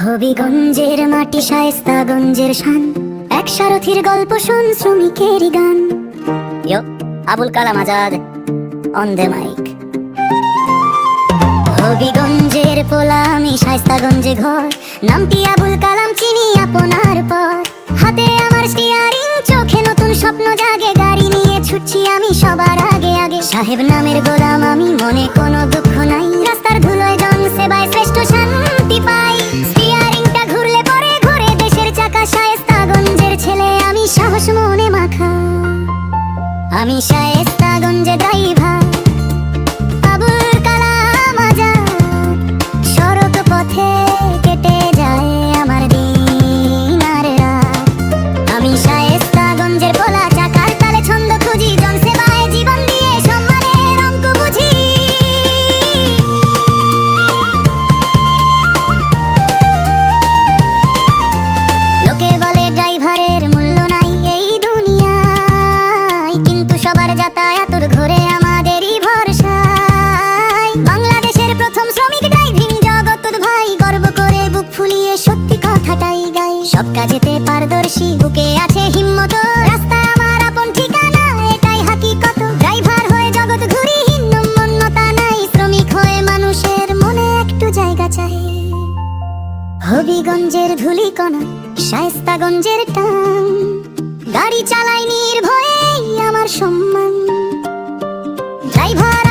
হবিগঞ্জের মাটি শায়েস্তাগঞ্জের শান, এক সারথির গল্প শোন, শ্রমিকেরই গান। ইয়ো Abul Kalam Azad on the mic. হবিগঞ্জের পোলা আমি, শায়েস্তাগঞ্জে ঘর, নামটি আবুল কালাম, চিনি আপনার পর। হাতে আমার স্টিয়ারিং, চোখে নতুন স্বপ্ন জাগে, গাড়ি নিয়ে ছুটছি আমি সবার আগে আগে। সাহেব নামের গোলাম আমি, মনে কোনো দুঃখ নাই, রাস্তার ধুলোয় জন সেবায় শ্রেষ্ঠ শান্তি পাই। স্টিয়ারিংটা ঘুরলে পরে ঘুরে দেশের চাকা, শায়েস্তাগঞ্জের ছেলে আমি, সাহস মনে মাখা আমি, শায়েস্তাগঞ্জে ড্রাইভার আবুল কালাম আজাদ। সড়ক পথে কেটে যায় আমার দিন আর রাত, আমি শায়েস্তাগঞ্জের পোলা, চাকার তালে ছন্দ খুঁজি, জনসেবায় জীবন দিয়ে সম্মানের অঙ্ক বুঝি। লোকে বলে ড্রাইভারের মূল্য নাই এই দুনিয়ায়, কিন্তু সবার যাতায়াতের ঘরে আমাদেরই ভরসায়। বাংলাদেশের প্রথম শ্রমিক ড্রাইভিং জগৎ ভাই, গর্ব করে বুক ফুলিয়ে সত্যি কথাটাই গাই। সব কাজেতে পারদর্শী, বুকে আছে হিম্মত, রাস্তা আমার আপন ঠিকানা, এটাই হাকিকত। ড্রাইভার হয়ে জগৎ ঘুরি, হিন্নমন্যতা নাই, শ্রমিক হয়ে মানুষের মনে একটু জায়গা চাই। হবিগঞ্জের ধুলিকণা, শায়েস্তাগঞ্জের টান, গাড়ি চালাই নির্ভয়ে আমার সম্মান। ড্রাইভার